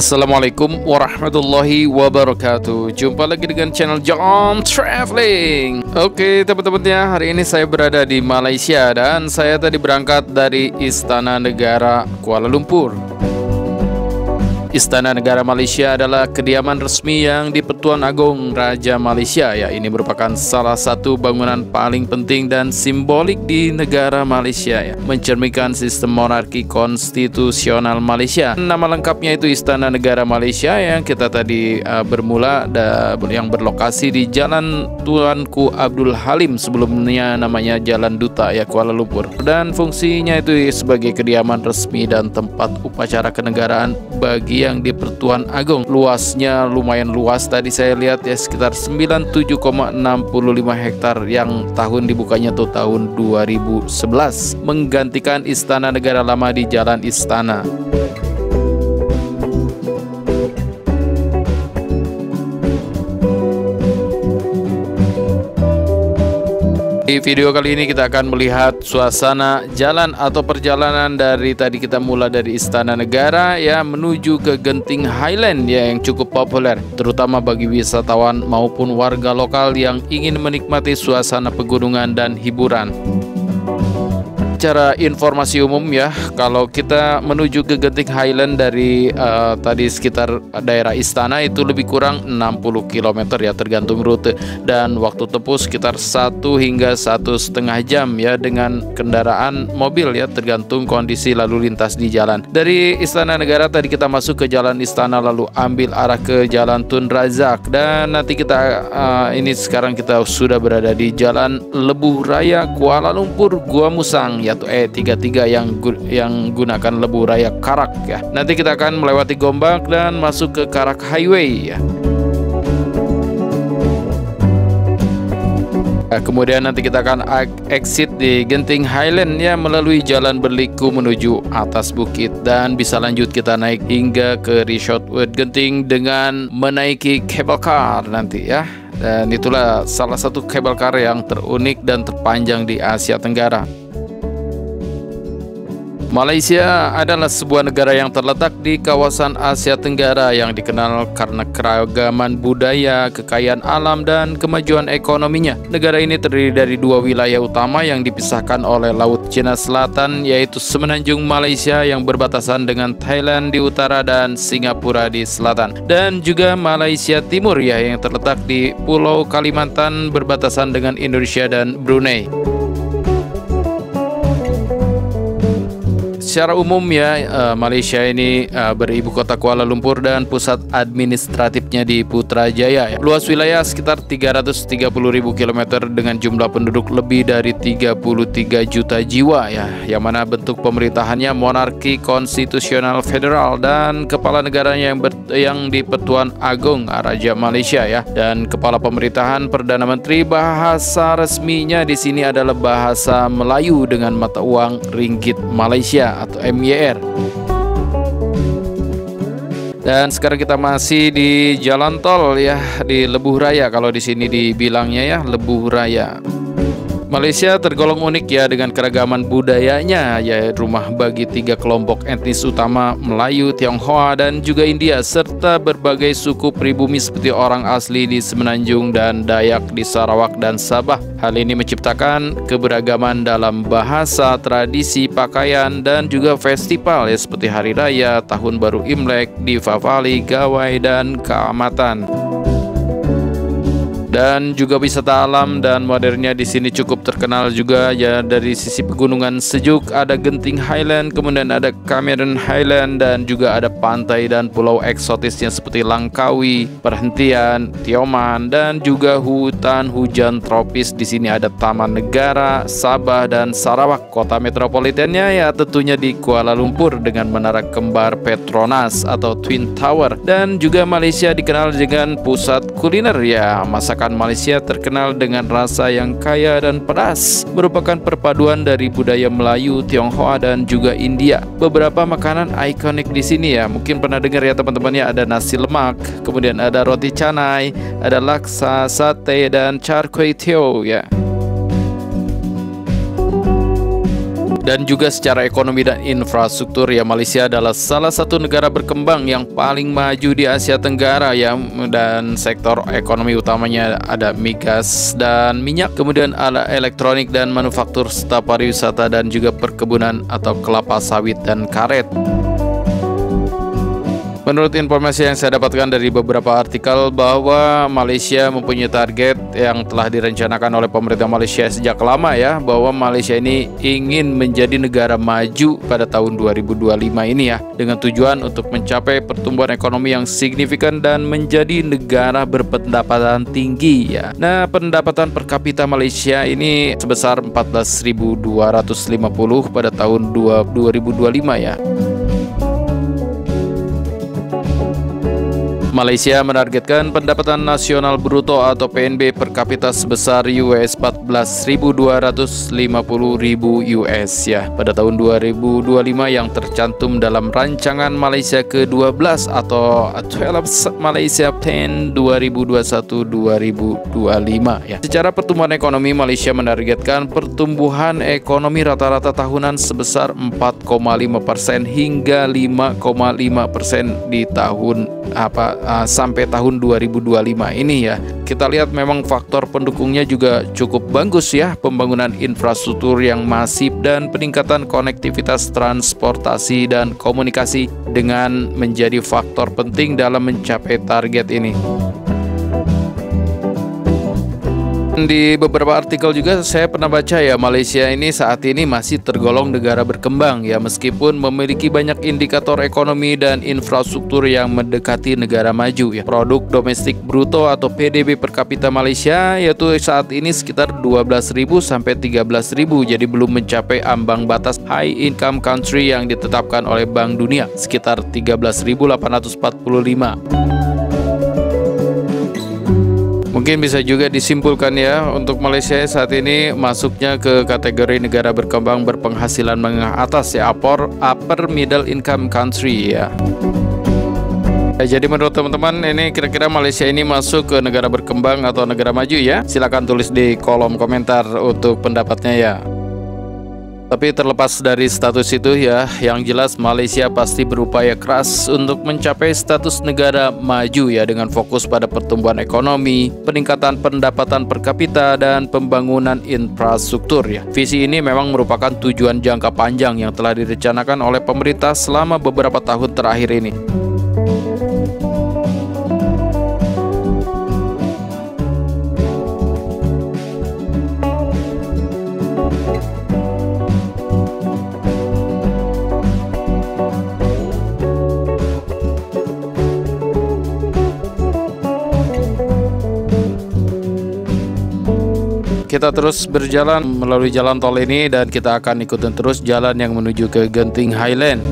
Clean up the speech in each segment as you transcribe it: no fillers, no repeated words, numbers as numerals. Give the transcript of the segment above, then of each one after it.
Assalamualaikum warahmatullahi wabarakatuh. Jumpa lagi dengan channel John Traveling. Oke teman-teman ya, hari ini saya berada di Malaysia dan saya tadi berangkat dari Istana Negara Kuala Lumpur. Istana Negara Malaysia adalah kediaman resmi yang di-Pertuan Agong Raja Malaysia ya. Ini merupakan salah satu bangunan paling penting dan simbolik di negara Malaysia ya, mencerminkan sistem monarki konstitusional Malaysia. Nama lengkapnya itu Istana Negara Malaysia yang kita tadi bermula yang berlokasi di Jalan Tuanku Abdul Halim, sebelumnya namanya Jalan Duta ya, Kuala Lumpur. Dan fungsinya itu sebagai kediaman resmi dan tempat upacara kenegaraan bagi yang di-Pertuan Agong. Luasnya lumayan luas, tadi saya lihat ya, sekitar 97,65 hektar yang tahun dibukanya tuh tahun 2011, menggantikan Istana Negara lama di Jalan Istana. Di video kali ini kita akan melihat suasana jalan atau perjalanan dari tadi kita mulai dari Istana Negara ya menuju ke Genting Highland ya, yang cukup populer terutama bagi wisatawan maupun warga lokal yang ingin menikmati suasana pegunungan dan hiburan. Secara informasi umum ya, kalau kita menuju ke Genting Highland dari tadi sekitar daerah Istana itu lebih kurang 60 km ya, tergantung rute, dan waktu tempuh sekitar 1 hingga 1,5 jam ya dengan kendaraan mobil ya, tergantung kondisi lalu lintas di jalan. Dari Istana Negara tadi kita masuk ke Jalan Istana lalu ambil arah ke Jalan Tun Razak, dan nanti kita ini sekarang kita sudah berada di Jalan Lebuh Raya Kuala Lumpur Gua Musang yaitu E33 yang gunakan Lebuh Raya Karak ya. Nanti kita akan melewati Gombak dan masuk ke Karak Highway ya. Kemudian nanti kita akan exit di Genting Highland ya melalui jalan berliku menuju atas bukit, dan bisa lanjut kita naik hingga ke Resort World Genting dengan menaiki cable car nanti ya. Dan itulah salah satu cable car yang terunik dan terpanjang di Asia Tenggara. Malaysia adalah sebuah negara yang terletak di kawasan Asia Tenggara yang dikenal karena keragaman budaya, kekayaan alam, dan kemajuan ekonominya. Negara ini terdiri dari dua wilayah utama yang dipisahkan oleh Laut Cina Selatan, yaitu Semenanjung Malaysia yang berbatasan dengan Thailand di utara dan Singapura di selatan, dan juga Malaysia Timur ya yang terletak di Pulau Kalimantan berbatasan dengan Indonesia dan Brunei. Secara umum ya, Malaysia ini beribu kota Kuala Lumpur dan pusat administratifnya di Putrajaya. Luas wilayah sekitar 330.000 km dengan jumlah penduduk lebih dari 33 juta jiwa ya, yang mana bentuk pemerintahannya monarki konstitusional federal dan kepala negaranya yang di-Pertuan Agong Raja Malaysia ya. Dan kepala pemerintahan Perdana Menteri, bahasa resminya di sini adalah bahasa Melayu dengan mata uang ringgit Malaysia atau MYR. Dan sekarang kita masih di jalan tol ya, di Lebuh Raya kalau di sini dibilangnya ya, Lebuh Raya. Malaysia tergolong unik ya dengan keragaman budayanya ya, rumah bagi 3 kelompok etnis utama, Melayu, Tionghoa, dan juga India, serta berbagai suku pribumi seperti orang asli di Semenanjung dan Dayak di Sarawak dan Sabah. Hal ini menciptakan keberagaman dalam bahasa, tradisi, pakaian, dan juga festival ya, seperti Hari Raya, Tahun Baru Imlek, Deepavali, Gawai, dan Kaamatan. Dan juga wisata alam dan modernnya di sini cukup terkenal juga ya. Dari sisi pegunungan sejuk ada Genting Highland, kemudian ada Cameron Highland, dan juga ada pantai dan pulau eksotisnya seperti Langkawi, Perhentian, Tioman, dan juga hutan hujan tropis. Di sini ada Taman Negara, Sabah, dan Sarawak. Kota metropolitannya ya tentunya di Kuala Lumpur dengan menara kembar Petronas atau Twin Tower. Dan juga Malaysia dikenal dengan pusat kuliner ya. Masakan Malaysia terkenal dengan rasa yang kaya dan pedas, merupakan perpaduan dari budaya Melayu, Tionghoa, dan juga India. Beberapa makanan ikonik di sini ya, mungkin pernah dengar ya teman-teman ya, ada nasi lemak, kemudian ada roti canai, ada laksa, sate, dan char kway teow ya. Dan juga secara ekonomi dan infrastruktur ya, Malaysia adalah salah satu negara berkembang yang paling maju di Asia Tenggara ya, dan sektor ekonomi utamanya ada migas dan minyak, kemudian ada elektronik dan manufaktur serta pariwisata dan juga perkebunan atau kelapa sawit dan karet. Menurut informasi yang saya dapatkan dari beberapa artikel bahwa Malaysia mempunyai target yang telah direncanakan oleh pemerintah Malaysia sejak lama ya, bahwa Malaysia ini ingin menjadi negara maju pada tahun 2025 ini ya, dengan tujuan untuk mencapai pertumbuhan ekonomi yang signifikan dan menjadi negara berpendapatan tinggi ya. Nah, pendapatan per kapita Malaysia ini sebesar 14.250 pada tahun 2025 ya. Malaysia menargetkan pendapatan nasional bruto atau PNB per kapita sebesar US 14.250.000 US ya pada tahun 2025 yang tercantum dalam rancangan Malaysia ke-12 atau 12 Malaysia Plan 2021-2025 ya. Secara pertumbuhan ekonomi, Malaysia menargetkan pertumbuhan ekonomi rata-rata tahunan sebesar 4,5% hingga 5,5% di tahun sampai tahun 2025 ini ya. Kita lihat memang faktor pendukungnya juga cukup bagus ya, pembangunan infrastruktur yang masif dan peningkatan konektivitas transportasi dan komunikasi dengan menjadi faktor penting dalam mencapai target ini. Di beberapa artikel juga saya pernah baca ya, Malaysia ini saat ini masih tergolong negara berkembang ya, meskipun memiliki banyak indikator ekonomi dan infrastruktur yang mendekati negara maju ya. Produk domestik bruto atau PDB per kapita Malaysia yaitu saat ini sekitar 12.000 sampai 13.000, jadi belum mencapai ambang batas high income country yang ditetapkan oleh Bank Dunia sekitar 13.845. Mungkin bisa juga disimpulkan ya, untuk Malaysia saat ini masuknya ke kategori negara berkembang berpenghasilan menengah atas ya, upper middle income country ya. Jadi menurut teman-teman, ini kira-kira Malaysia ini masuk ke negara berkembang atau negara maju ya? Silakan tulis di kolom komentar untuk pendapatnya ya. Tapi terlepas dari status itu ya, yang jelas Malaysia pasti berupaya keras untuk mencapai status negara maju ya, dengan fokus pada pertumbuhan ekonomi, peningkatan pendapatan per kapita, dan pembangunan infrastruktur ya. Visi ini memang merupakan tujuan jangka panjang yang telah direncanakan oleh pemerintah selama beberapa tahun terakhir ini. Kita terus berjalan melalui jalan tol ini dan kita akan ikutin terus jalan yang menuju ke Genting Highland.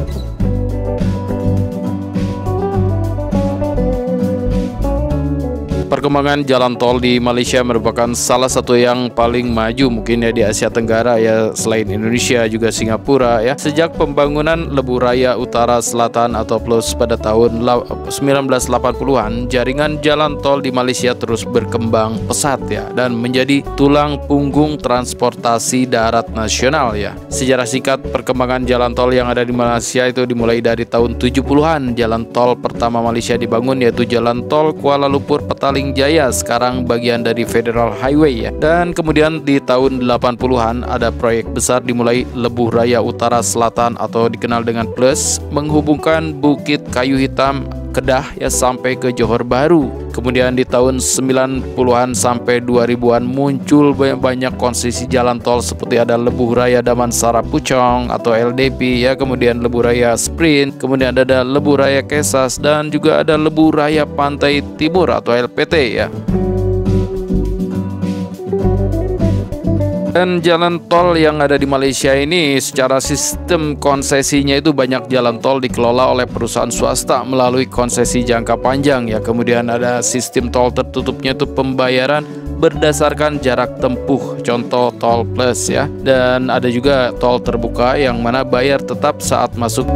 Perkembangan jalan tol di Malaysia merupakan salah satu yang paling maju mungkin ya di Asia Tenggara ya, selain Indonesia juga Singapura ya. Sejak pembangunan Lebuh Raya Utara Selatan atau PLUS pada tahun 1980-an, jaringan jalan tol di Malaysia terus berkembang pesat ya, dan menjadi tulang punggung transportasi darat nasional ya. Sejarah singkat perkembangan jalan tol yang ada di Malaysia itu dimulai dari tahun 70-an. Jalan tol pertama Malaysia dibangun yaitu Jalan Tol Kuala Lumpur Petaling Jaya, sekarang bagian dari Federal Highway ya. Dan kemudian di tahun 80-an ada proyek besar dimulai Lebuh Raya Utara Selatan atau dikenal dengan PLUS, menghubungkan Bukit Kayu Hitam Kedah ya sampai ke Johor Bahru. Kemudian di tahun 90-an sampai 2000-an muncul banyak konsesi jalan tol seperti ada Lebuh Raya Damansara Puchong atau LDP ya, kemudian Lebuh Raya Sprint, kemudian ada Lebuh Raya Kesas, dan juga ada Lebuh Raya Pantai Timur atau LPT ya. Dan jalan tol yang ada di Malaysia ini secara sistem konsesinya itu banyak jalan tol dikelola oleh perusahaan swasta melalui konsesi jangka panjang ya. Kemudian ada sistem tol tertutupnya itu pembayaran berdasarkan jarak tempuh, contoh tol plus ya. Dan ada juga tol terbuka yang mana bayar tetap saat masuk.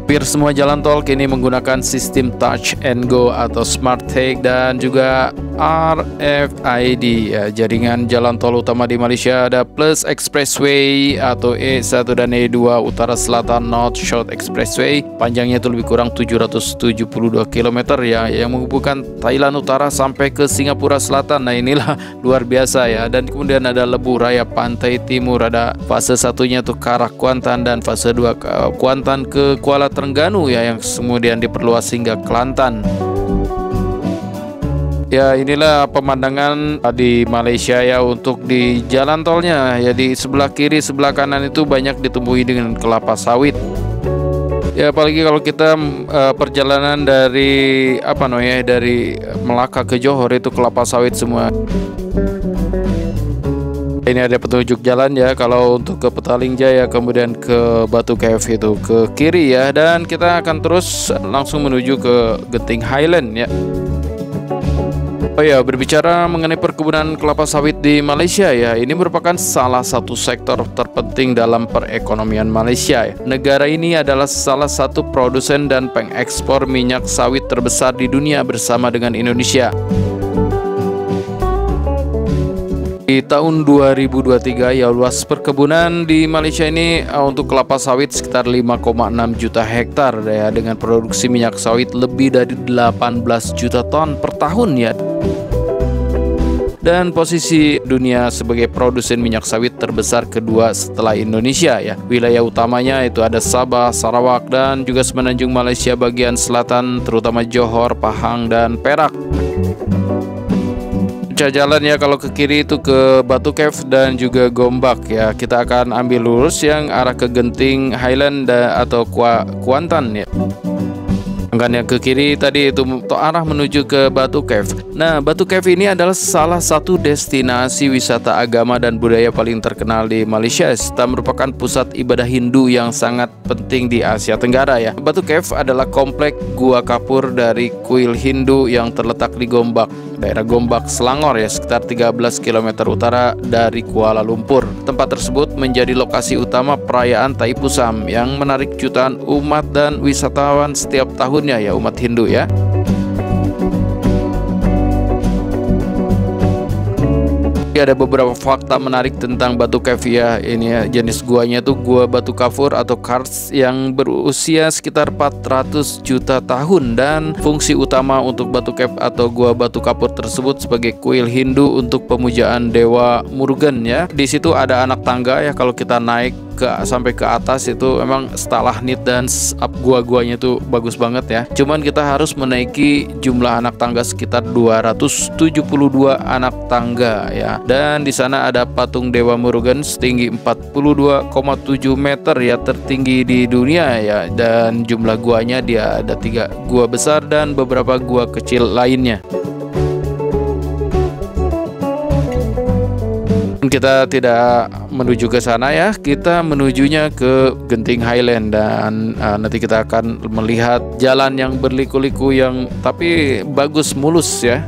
Hampir semua jalan tol kini menggunakan sistem touch and go atau smart take, dan juga RFID ya. Jaringan jalan tol utama di Malaysia ada Plus Expressway atau E1 dan E2 Utara Selatan North Shore Expressway. Panjangnya itu lebih kurang 772 km ya, yang menghubungkan Thailand Utara sampai ke Singapura Selatan. Nah, inilah luar biasa ya. Dan kemudian ada Lebuh Raya Pantai Timur, ada fase satunya tuh ke arah Kuantan dan fase 2 ke Kuantan ke Kuala Terengganu ya, yang kemudian diperluas hingga Kelantan. Ya, inilah pemandangan di Malaysia ya untuk di jalan tolnya ya. Di sebelah kiri, sebelah kanan itu banyak ditumbuhi dengan kelapa sawit. Ya, apalagi kalau kita perjalanan dari dari Melaka ke Johor itu kelapa sawit semua. Ini ada petunjuk jalan ya, kalau untuk ke Petaling Jaya kemudian ke Batu Cave itu ke kiri ya, dan kita akan terus langsung menuju ke Genting Highland ya. Oh ya, berbicara mengenai perkebunan kelapa sawit di Malaysia ya, ini merupakan salah satu sektor terpenting dalam perekonomian Malaysia ya. Negara ini adalah salah satu produsen dan pengekspor minyak sawit terbesar di dunia bersama dengan Indonesia. Di tahun 2023 ya, luas perkebunan di Malaysia ini untuk kelapa sawit sekitar 5,6 juta hektar ya, dengan produksi minyak sawit lebih dari 18 juta ton per tahun ya. Dan posisi dunia sebagai produsen minyak sawit terbesar kedua setelah Indonesia ya. Wilayah utamanya itu ada Sabah, Sarawak, dan juga semenanjung Malaysia bagian selatan, terutama Johor, Pahang, dan Perak. Jalan ya, kalau ke kiri itu ke Batu Cave dan juga Gombak ya. Kita akan ambil lurus yang arah ke Genting Highland atau Kuantan ya. Sedangkan yang ke kiri tadi itu arah menuju ke Batu Cave. Nah, Batu Cave ini adalah salah satu destinasi wisata agama dan budaya paling terkenal di Malaysia, serta merupakan pusat ibadah Hindu yang sangat penting di Asia Tenggara ya. Batu Cave adalah komplek gua kapur dari kuil Hindu yang terletak di Gombak, daerah Gombak, Selangor ya, sekitar 13 km utara dari Kuala Lumpur. Tempat tersebut menjadi lokasi utama perayaan Thaipusam yang menarik jutaan umat dan wisatawan setiap tahunnya ya, umat Hindu ya. Ada beberapa fakta menarik tentang Batu Cave ya. Ini ya, jenis guanya tuh gua batu kapur atau karst yang berusia sekitar 400 juta tahun, dan fungsi utama untuk Batu Cave atau gua batu kapur tersebut sebagai kuil Hindu untuk pemujaan dewa Murugan ya. Di situ ada anak tangga ya, kalau kita naik sampai ke atas itu memang stalagmit dan gua-guanya tuh bagus banget ya. Cuman kita harus menaiki jumlah anak tangga sekitar 272 anak tangga ya. Dan di sana ada patung Dewa Murugan setinggi 42,7 meter ya, tertinggi di dunia ya. Dan jumlah guanya dia ada 3 gua besar dan beberapa gua kecil lainnya. Kita tidak menuju ke sana ya, kita menujunya ke Genting Highland, dan nanti kita akan melihat jalan yang berliku-liku yang tapi bagus, mulus ya.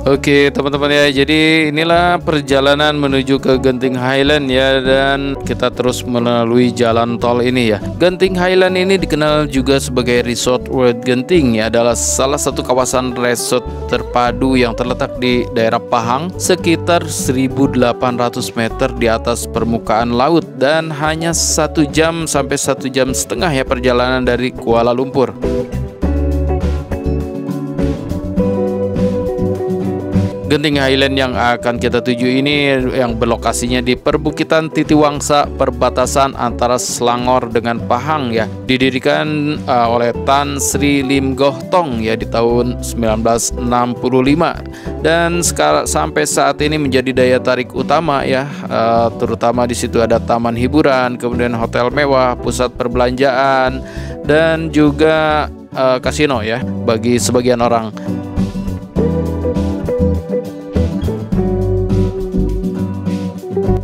Oke teman-teman ya, jadi inilah perjalanan menuju ke Genting Highland ya, dan kita terus melalui jalan tol ini ya. Genting Highland ini dikenal juga sebagai Resort World Genting ya, adalah salah satu kawasan resort terpadu yang terletak di daerah Pahang, sekitar 1.800 meter di atas permukaan laut, dan hanya 1 jam sampai 1,5 jam ya perjalanan dari Kuala Lumpur. Genting Highland yang akan kita tuju ini yang berlokasinya di perbukitan Titiwangsa, perbatasan antara Selangor dengan Pahang ya. Didirikan oleh Tan Sri Lim Goh Tong ya di tahun 1965, dan sampai saat ini menjadi daya tarik utama ya. Terutama di situ ada taman hiburan, kemudian hotel mewah, pusat perbelanjaan, dan juga kasino ya bagi sebagian orang.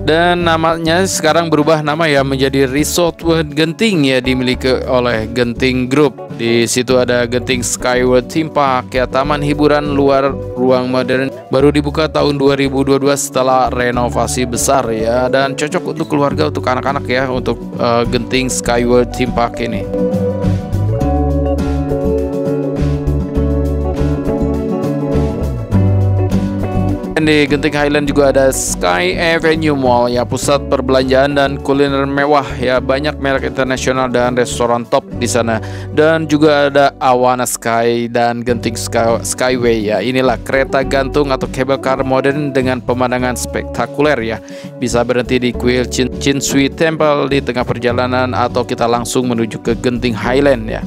Dan namanya sekarang berubah nama ya menjadi Resort World Genting ya, dimiliki oleh Genting Group. Di situ ada Genting Skyward Theme Park ya, taman hiburan luar ruang modern, baru dibuka tahun 2022 setelah renovasi besar ya, dan cocok untuk keluarga, untuk anak-anak ya, untuk Genting Skyward Theme Park ini. Dan di Genting Highland juga ada Sky Avenue Mall ya, pusat perbelanjaan dan kuliner mewah ya, banyak merek internasional dan restoran top di sana. Dan juga ada Awana Sky dan Genting Skyway ya. Inilah kereta gantung atau cable car modern dengan pemandangan spektakuler ya. Bisa berhenti di kuil Chin Sui Temple di tengah perjalanan atau kita langsung menuju ke Genting Highland ya.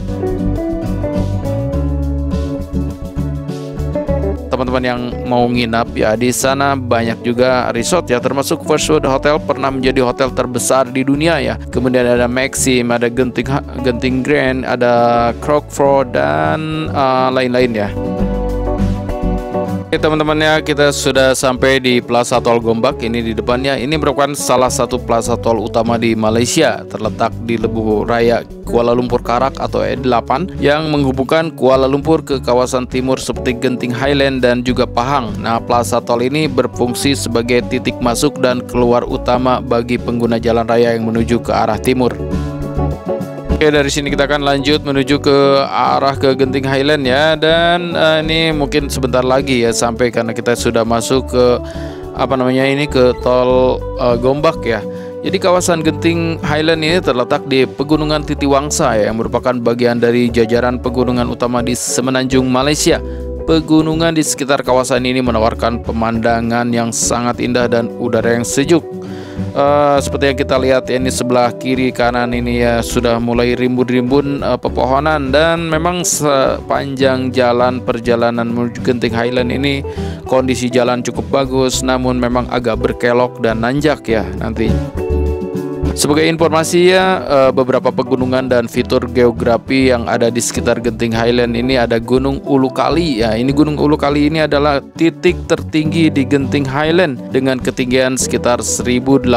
Teman-teman yang mau nginap ya, di sana banyak juga resort ya, termasuk Firstwood Hotel pernah menjadi hotel terbesar di dunia ya. Kemudian ada Maxim, ada Genting Grand, ada Crockford dan lain-lain ya. Oke teman-teman ya, kita sudah sampai di Plaza Tol Gombak. Ini di depannya, ini merupakan salah satu plaza tol utama di Malaysia, terletak di Lebuh Raya Kuala Lumpur Karak atau E8 yang menghubungkan Kuala Lumpur ke kawasan timur seperti Genting Highland dan juga Pahang. Nah, plaza tol ini berfungsi sebagai titik masuk dan keluar utama bagi pengguna jalan raya yang menuju ke arah timur. Oke, dari sini kita akan lanjut menuju ke arah ke Genting Highland ya, dan ini mungkin sebentar lagi ya sampai, karena kita sudah masuk ke ke tol Gombak ya. Jadi kawasan Genting Highland ini terletak di Pegunungan Titiwangsa ya, yang merupakan bagian dari jajaran pegunungan utama di Semenanjung Malaysia. Pegunungan di sekitar kawasan ini menawarkan pemandangan yang sangat indah dan udara yang sejuk. Seperti yang kita lihat ya, ini sebelah kiri kanan ini ya sudah mulai rimbun-rimbun pepohonan, dan memang sepanjang jalan perjalanan menuju Genting Highland ini kondisi jalan cukup bagus, namun memang agak berkelok dan nanjak ya nanti. Sebagai informasi ya, beberapa pegunungan dan fitur geografi yang ada di sekitar Genting Highland ini ada Gunung Ulu Kali ya. Ini Gunung Ulu Kali ini adalah titik tertinggi di Genting Highland dengan ketinggian sekitar 1.800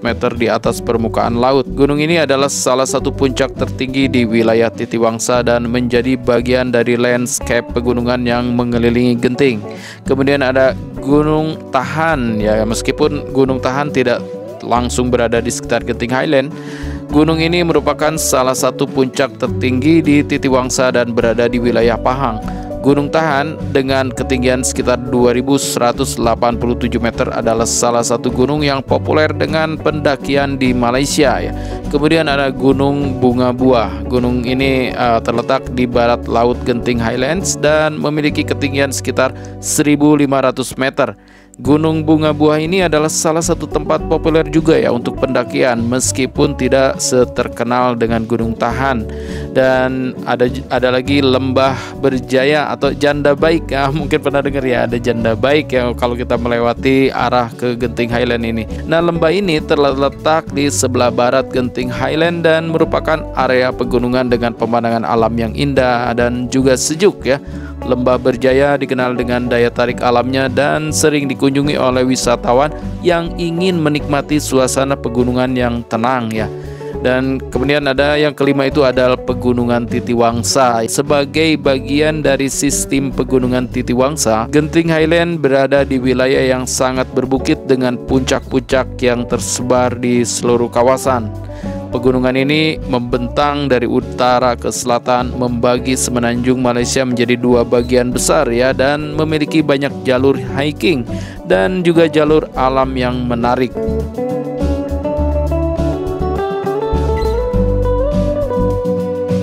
meter di atas permukaan laut. Gunung ini adalah salah satu puncak tertinggi di wilayah Titiwangsa dan menjadi bagian dari landscape pegunungan yang mengelilingi Genting. Kemudian ada Gunung Tahan ya, meskipun Gunung Tahan tidak langsung berada di sekitar Genting Highland, gunung ini merupakan salah satu puncak tertinggi di Titiwangsa dan berada di wilayah Pahang. Gunung Tahan dengan ketinggian sekitar 2187 meter adalah salah satu gunung yang populer dengan pendakian di Malaysia ya. Kemudian ada Gunung Bunga Buah. Gunung ini terletak di barat laut Genting Highlands dan memiliki ketinggian sekitar 1.500 meter. Gunung Bunga Buah ini adalah salah satu tempat populer juga ya untuk pendakian, meskipun tidak seterkenal dengan Gunung Tahan. Dan ada lagi Lembah Berjaya atau Janda Baik ya, mungkin pernah dengar ya, ada Janda Baik ya kalau kita melewati arah ke Genting Highland ini. Nah, lembah ini terletak di sebelah barat Genting Highland dan merupakan area pegunungan dengan pemandangan alam yang indah dan juga sejuk ya. Lembah Berjaya dikenal dengan daya tarik alamnya dan sering dikunjungi oleh wisatawan yang ingin menikmati suasana pegunungan yang tenang ya. Dan kemudian ada yang kelima, itu adalah Pegunungan Titiwangsa. Sebagai bagian dari sistem Pegunungan Titiwangsa, Genting Highland berada di wilayah yang sangat berbukit dengan puncak-puncak yang tersebar di seluruh kawasan. Pegunungan ini membentang dari utara ke selatan, membagi Semenanjung Malaysia menjadi dua bagian besar ya, dan memiliki banyak jalur hiking dan juga jalur alam yang menarik.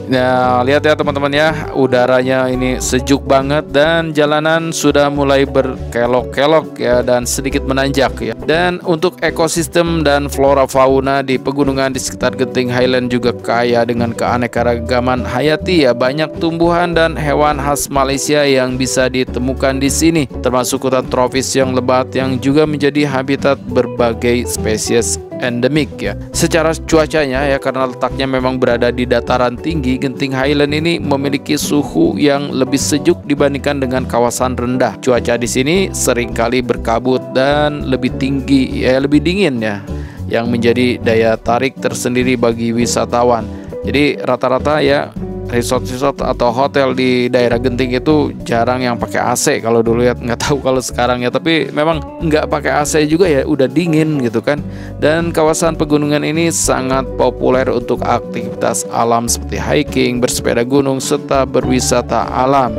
Nah, lihat ya teman-teman ya, udaranya ini sejuk banget dan jalanan sudah mulai berkelok-kelok ya dan sedikit menanjak ya. Dan untuk ekosistem dan flora fauna di pegunungan di sekitar Genting Highland juga kaya dengan keanekaragaman hayati ya. Banyak tumbuhan dan hewan khas Malaysia yang bisa ditemukan di sini, termasuk hutan tropis yang lebat yang juga menjadi habitat berbagai spesies endemik ya. Secara cuacanya ya, karena letaknya memang berada di dataran tinggi, Genting Highland ini memiliki suhu yang lebih sejuk dibandingkan dengan kawasan rendah. Cuaca di sini seringkali berkabut dan lebih tinggi ya, lebih dingin ya, yang menjadi daya tarik tersendiri bagi wisatawan. Jadi rata-rata ya resort-resort atau hotel di daerah Genting itu jarang yang pakai AC. Kalau dulu ya, nggak tahu kalau sekarang ya, tapi memang nggak pakai AC juga ya, udah dingin gitu kan. Dan kawasan pegunungan ini sangat populer untuk aktivitas alam seperti hiking, bersepeda gunung, serta berwisata alam.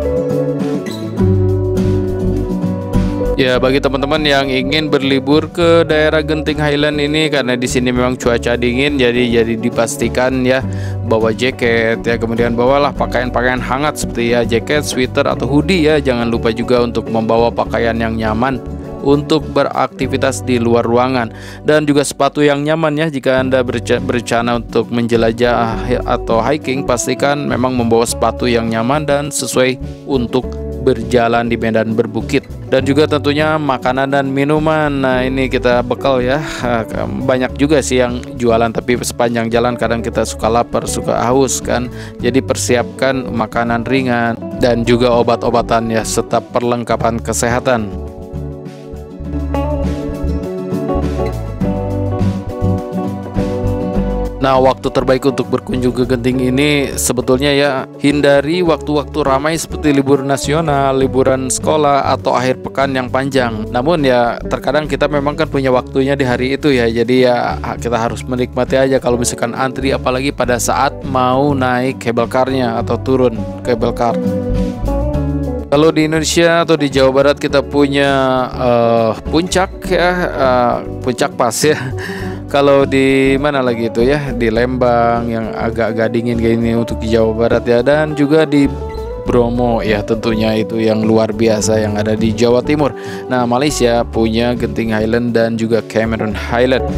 Ya, bagi teman-teman yang ingin berlibur ke daerah Genting Highland ini, karena di sini memang cuaca dingin, jadi dipastikan ya bawa jaket ya, kemudian bawalah pakaian-pakaian hangat seperti ya jaket, sweater atau hoodie ya. Jangan lupa juga untuk membawa pakaian yang nyaman untuk beraktivitas di luar ruangan, dan juga sepatu yang nyaman ya. Jika Anda berencana untuk menjelajah atau hiking, pastikan memang membawa sepatu yang nyaman dan sesuai untuk berjalan di medan berbukit. Dan juga tentunya makanan dan minuman. Nah, ini kita bekal ya. Banyak juga sih yang jualan, tapi sepanjang jalan kadang kita suka lapar, suka haus kan. Jadi persiapkan makanan ringan dan juga obat-obatan ya, serta perlengkapan kesehatan. Nah, waktu terbaik untuk berkunjung ke Genting ini sebetulnya ya, hindari waktu-waktu ramai seperti libur nasional, liburan sekolah, atau akhir pekan yang panjang. Namun ya, terkadang kita memang kan punya waktunya di hari itu ya. Jadi ya kita harus menikmati aja kalau misalkan antri, apalagi pada saat mau naik cable car-nya atau turun cable car. Kalau di Indonesia atau di Jawa Barat kita punya puncak ya, puncak pas ya. Kalau di mana lagi itu ya, di Lembang yang agak-agak dingin kayak ini untuk di Jawa Barat ya, dan juga di Bromo ya, tentunya itu yang luar biasa yang ada di Jawa Timur. Nah, Malaysia punya Genting Highland dan juga Cameron Highland.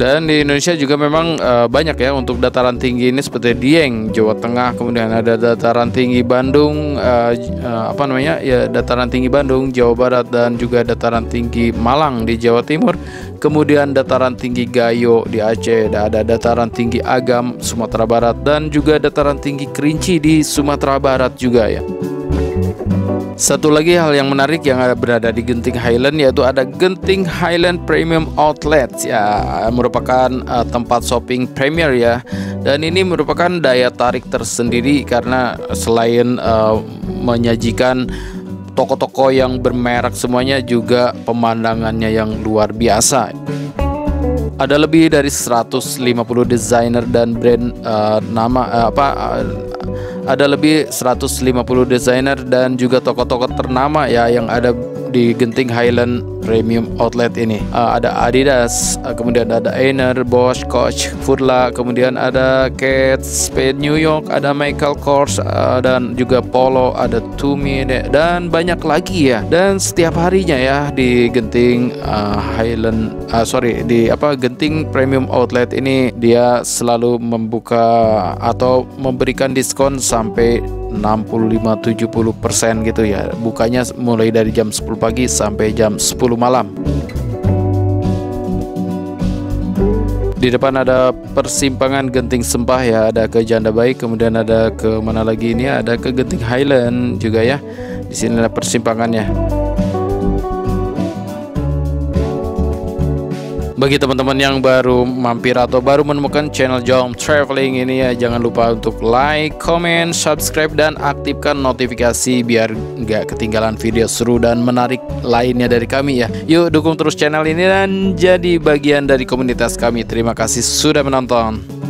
Dan di Indonesia juga memang banyak ya untuk dataran tinggi ini, seperti Dieng, Jawa Tengah, kemudian ada dataran tinggi Bandung, dataran tinggi Bandung, Jawa Barat, dan juga dataran tinggi Malang di Jawa Timur. Kemudian dataran tinggi Gayo di Aceh, ada dataran tinggi Agam, Sumatera Barat, dan juga dataran tinggi Kerinci di Sumatera Barat juga ya. Satu lagi hal yang menarik yang berada di Genting Highland, yaitu ada Genting Highland Premium Outlet ya, merupakan tempat shopping premier ya. Dan ini merupakan daya tarik tersendiri karena selain menyajikan toko-toko yang bermerek semuanya, juga pemandangannya yang luar biasa. Ada lebih dari 150 desainer dan brand ada lebih 150 desainer dan juga toko-toko ternama ya yang ada di Genting Highland Premium Outlet ini. Ada Adidas, kemudian ada Ainer, Bosch, Coach, Furla, kemudian ada Kate Spade New York, ada Michael Kors, dan juga Polo, ada Tumi, dan banyak lagi ya. Dan setiap harinya ya di Genting Genting Premium Outlet ini, dia selalu membuka atau memberikan diskon sampai 65-70% gitu ya. Bukanya mulai dari jam 10 pagi sampai jam 10 malam. Di depan ada persimpangan Genting Sempah ya, ada ke Janda Baik, kemudian ada ke mana lagi ini, ada ke Genting Highland juga ya. Di sini ada persimpangannya. Bagi teman-teman yang baru mampir atau baru menemukan channel Jom Traveling ini ya, jangan lupa untuk like, comment, subscribe, dan aktifkan notifikasi biar nggak ketinggalan video seru dan menarik lainnya dari kami ya. Yuk dukung terus channel ini dan jadi bagian dari komunitas kami. Terima kasih sudah menonton.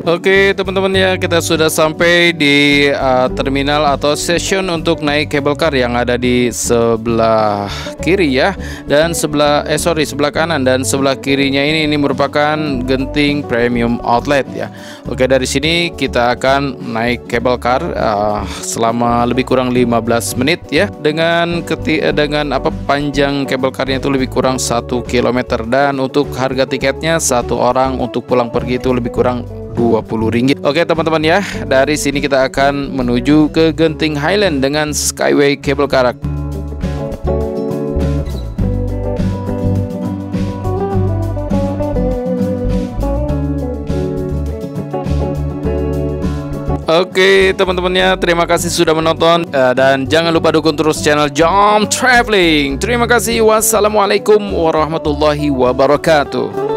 Oke teman-teman ya, kita sudah sampai di terminal atau stasiun untuk naik cable car yang ada di sebelah kiri ya, dan sebelah kanan, dan sebelah kirinya ini merupakan Genting Premium Outlet ya. Oke, dari sini kita akan naik cable car selama lebih kurang 15 menit ya, dengan panjang cable carnya itu lebih kurang 1 km, dan untuk harga tiketnya satu orang untuk pulang pergi itu lebih kurang Rp20. Oke teman-teman ya, dari sini kita akan menuju ke Genting Highland dengan Skyway Cable Car. Oke teman-temannya, terima kasih sudah menonton, dan jangan lupa dukung terus channel Jom Traveling. Terima kasih, wassalamualaikum warahmatullahi wabarakatuh.